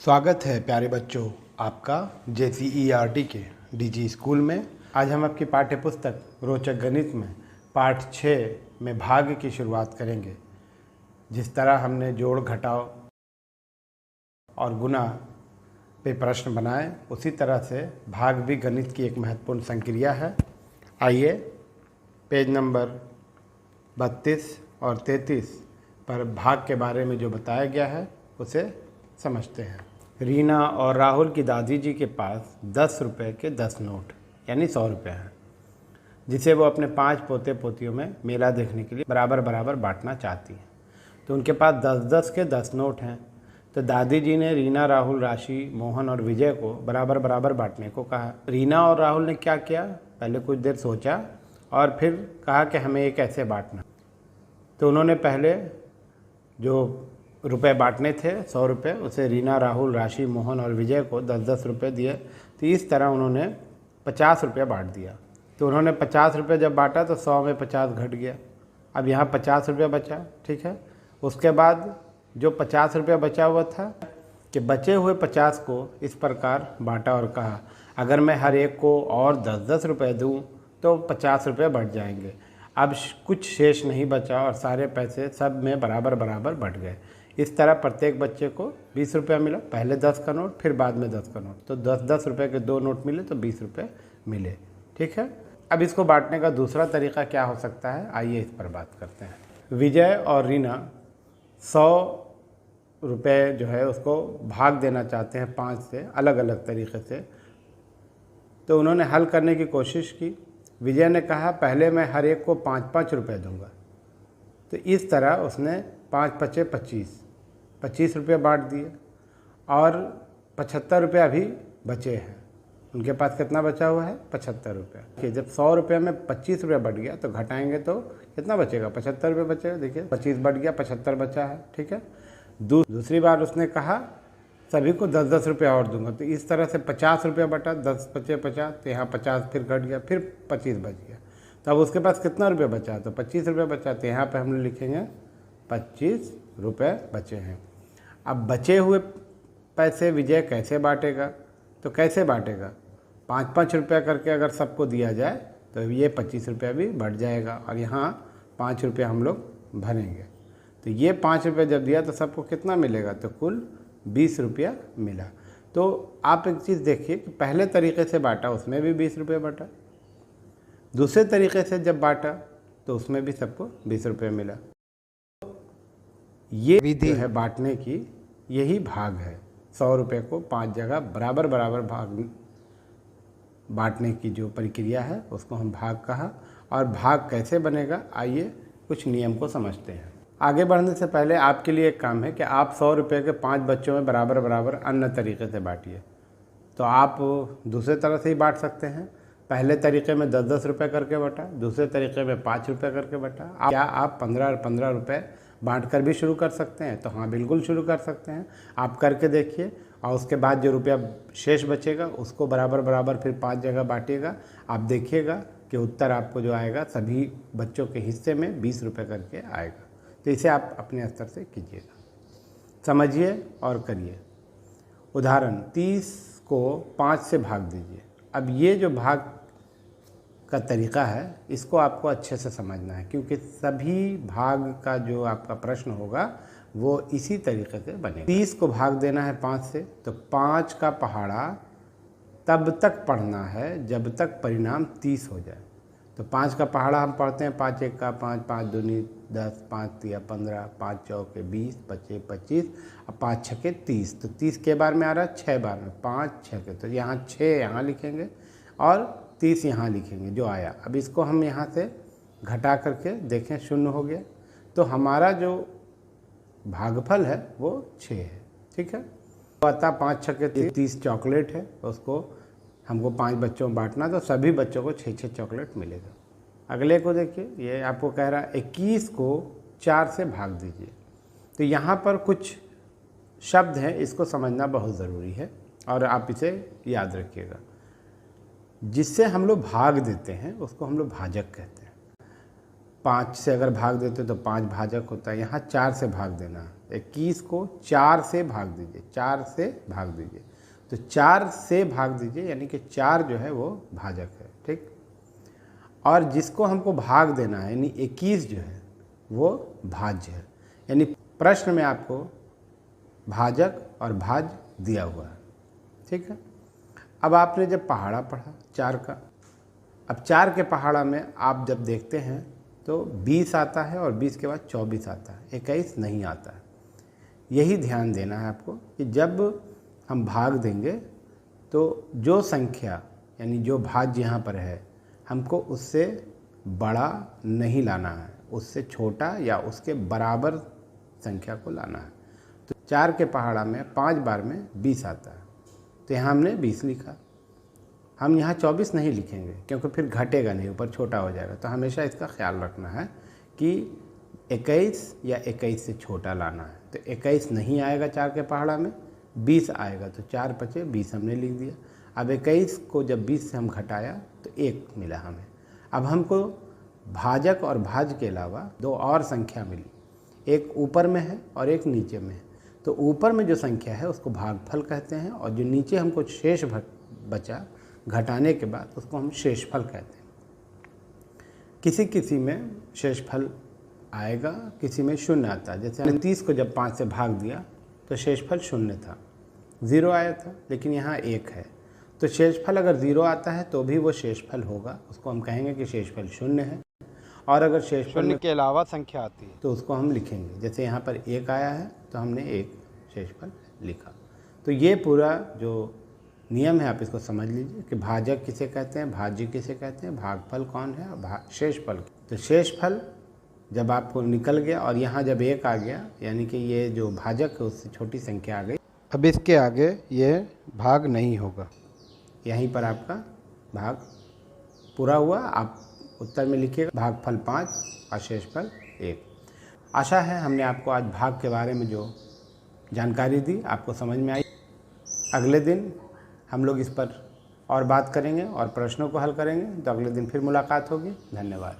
स्वागत है प्यारे बच्चों आपका JCERT के DG स्कूल में। आज हम आपकी पाठ्य पुस्तक रोचक गणित में पाठ 6 में भाग की शुरुआत करेंगे। जिस तरह हमने जोड़ घटाव और गुणा पे प्रश्न बनाए उसी तरह से भाग भी गणित की एक महत्वपूर्ण संक्रिया है। आइए पेज नंबर 32 और 33 पर भाग के बारे में जो बताया गया है उसे समझते हैं। रीना और राहुल की दादी जी के पास 10 रुपए के 10 नोट यानी 100 रुपये हैं, जिसे वो अपने 5 पोते पोतियों में मेला देखने के लिए बराबर बराबर बांटना चाहती हैं। तो उनके पास 10-10 के 10 नोट हैं। तो दादी जी ने रीना, राहुल, राशि, मोहन और विजय को बराबर बराबर बांटने को कहा। रीना और राहुल ने क्या किया, पहले कुछ देर सोचा और फिर कहा कि हमें ये कैसे बांटना। तो उन्होंने पहले जो रुपए बांटने थे 100 रुपये, उसे रीना, राहुल, राशि, मोहन और विजय को 10-10 रुपये दिए। तो इस तरह उन्होंने 50 रुपये बांट दिया। तो उन्होंने 50 रुपये जब बांटा तो 100 में 50 घट गया। अब यहाँ 50 रुपये बचा, ठीक है। उसके बाद जो 50 रुपये बचा हुआ था कि बचे हुए 50 को इस प्रकार बांटा और कहा अगर मैं हर एक को और 10-10 रुपये दूँ तो 50 रुपये बढ़ जाएंगे। अब कुछ शेष नहीं बचा और सारे पैसे सब में बराबर बराबर बढ़ गए। इस तरह प्रत्येक बच्चे को 20 रुपया मिला, पहले 10 का नोट फिर बाद में 10 का नोट। तो 10-10 रुपये के 2 नोट मिले तो 20 रुपये मिले, ठीक है। अब इसको बांटने का दूसरा तरीका क्या हो सकता है, आइए इस पर बात करते हैं। विजय और रीना 100 रुपये जो है उसको भाग देना चाहते हैं 5 से, अलग अलग तरीके से। तो उन्होंने हल करने की कोशिश की। विजय ने कहा पहले मैं हर एक को 5-5 रुपये दूंगा। तो इस तरह उसने 5-5 = 25 रुपये बांट दिए और 75 रुपये अभी बचे हैं। उनके पास कितना बचा हुआ है, 75 रुपये। कि जब 100 रुपये में 25 रुपये बढ़ गया तो घटाएंगे तो कितना बचेगा, 75 रुपये बचेगा। देखिए 25 बढ़ गया, 75 बचा है, ठीक है। दूसरी बार उसने कहा सभी को 10-10 रुपये और दूंगा। तो इस तरह से 50 रुपये बटा, 10-5 = 50, तो यहाँ 50 फिर घट गया, फिर 25 बच गया। तो अब उसके पास कितना रुपये बचा, तो 25 रुपये बचा। तो यहाँ पर हम लिखेंगे 25 रुपये बचे हैं। अब बचे हुए पैसे विजय कैसे बांटेगा, तो कैसे बांटेगा, 5-5 रुपये करके अगर सबको दिया जाए तो ये 25 रुपये भी बढ़ जाएगा और यहाँ 5 रुपये हम लोग भरेंगे। तो ये 5 रुपये जब दिया तो सबको कितना मिलेगा, तो कुल 20 रुपया मिला। तो आप एक चीज़ देखिए कि पहले तरीके से बांटा उसमें भी 20 रुपये बांटा, दूसरे तरीके से जब बांटा तो उसमें भी सबको 20 रुपये मिला। ये विधि है बांटने की, यही भाग है। 100 रुपये को 5 जगह बराबर बराबर भाग बांटने की जो प्रक्रिया है उसको हम भाग कहा। और भाग कैसे बनेगा, आइए कुछ नियम को समझते हैं। आगे बढ़ने से पहले आपके लिए एक काम है कि आप 100 रुपये के 5 बच्चों में बराबर बराबर अन्य तरीके से बांटिए। तो आप दूसरे तरह से ही बांट सकते हैं। पहले तरीके में 10-10 रुपये करके बांटा, दूसरे तरीके में 5 रुपये करके बांटा। क्या आप 15-15 रुपये बांट कर भी शुरू कर सकते हैं, तो हाँ बिल्कुल शुरू कर सकते हैं। आप करके देखिए और उसके बाद जो रुपया शेष बचेगा उसको बराबर बराबर फिर 5 जगह बांटिएगा। आप देखिएगा कि उत्तर आपको जो आएगा सभी बच्चों के हिस्से में 20 रुपये करके आएगा। तो इसे आप अपने स्तर से कीजिएगा, समझिए और करिए। उदाहरण 30 को 5 से भाग दीजिए। अब ये जो भाग का तरीका है इसको आपको अच्छे से समझना है, क्योंकि सभी भाग का जो आपका प्रश्न होगा वो इसी तरीके से बनेगा। 30 को भाग देना है 5 से, तो 5 का पहाड़ा तब तक पढ़ना है जब तक परिणाम 30 हो जाए। तो 5 का पहाड़ा हम पढ़ते हैं 5 1 का 5, 5 दूनी 10, 5 3 15, 5 चौके 20, 25 25 और 5 छके 30। तो 30 के बार में आ रहा है 6 बार में, 5 6 के, तो यहाँ 6 यहाँ लिखेंगे और 30 यहाँ लिखेंगे जो आया। अब इसको हम यहाँ से घटा करके देखें 0 हो गया। तो हमारा जो भागफल है वो 6 है, ठीक है। तो आता 5 छके 30 चॉकलेट है, तो उसको हमको 5 बच्चों में बांटना, तो सभी बच्चों को 6-6 चॉकलेट मिलेगा। अगले को देखिए, ये आपको कह रहा है 21 को 4 से भाग दीजिए। तो यहाँ पर कुछ शब्द हैं, इसको समझना बहुत ज़रूरी है और आप इसे याद रखिएगा। जिससे हम लोग भाग देते हैं उसको हम लोग भाजक कहते हैं। 5 से अगर भाग देते तो 5 भाजक होता है, यहाँ 4 से भाग देना है 21 को 4 से भाग दीजिए, 4 से भाग दीजिए। तो 4 से भाग दीजिए यानी कि 4 जो है वो भाजक है, ठीक। और जिसको हमको भाग देना है यानी 21 जो है वो भाज्य है। यानी प्रश्न में आपको भाजक और भाज्य दिया हुआ है, ठीक है। अब आपने जब पहाड़ा पढ़ा 4 का, अब 4 के पहाड़ा में आप जब देखते हैं तो 20 आता है और 20 के बाद 24 आता है, 21 नहीं आता है। यही ध्यान देना है आपको कि जब हम भाग देंगे तो जो संख्या यानी जो भाज्य यहाँ पर है हमको उससे बड़ा नहीं लाना है, उससे छोटा या उसके बराबर संख्या को लाना है। तो 4 के पहाड़ा में 5 बार में 20 आता है, तो यहाँ हमने 20 लिखा। हम यहाँ 24 नहीं लिखेंगे क्योंकि फिर घटेगा नहीं, ऊपर छोटा हो जाएगा। तो हमेशा इसका ख्याल रखना है कि 21 या 21 से छोटा लाना है। तो 21 नहीं आएगा 4 के पहाड़ा में, 20 आएगा, तो 4 पचे 20 हमने लिख दिया। अब 21 को जब 20 से हम घटाया तो 1 मिला हमें। अब हमको भाजक और भाज्य के अलावा 2 और संख्या मिली, एक ऊपर में है और एक नीचे में है। तो ऊपर में जो संख्या है उसको भागफल कहते हैं और जो नीचे हमको शेष बचा घटाने के बाद उसको हम शेषफल कहते हैं। किसी किसी में शेषफल आएगा, किसी में शून्य आता है। जैसे हमने 30 को जब 5 से भाग दिया तो शेषफल 0 था, 0 आया था, लेकिन यहाँ 1 है। तो शेषफल अगर 0 आता है तो भी वो शेषफल होगा, उसको हम कहेंगे कि शेषफल 0 है। और अगर शेषफल के अलावा संख्या आती है तो उसको हम लिखेंगे। जैसे यहाँ पर 1 आया है तो हमने 1 शेषफल लिखा। तो ये पूरा जो नियम है आप इसको समझ लीजिए कि भाजक किसे कहते हैं, भाज्य किसे कहते हैं, भागफल कौन है और शेषफल। तो शेषफल जब आपको निकल गया और यहाँ जब 1 आ गया यानी कि ये जो भाजक है उससे छोटी संख्या आ गई, अब इसके आगे ये भाग नहीं होगा। यहीं पर आपका भाग पूरा हुआ। आप उत्तर में लिखिएगा भागफल 5 और शेषफल 1। आशा है हमने आपको आज भाग के बारे में जो जानकारी दी आपको समझ में आई। अगले दिन हम लोग इस पर और बात करेंगे और प्रश्नों को हल करेंगे। तो अगले दिन फिर मुलाकात होगी। धन्यवाद।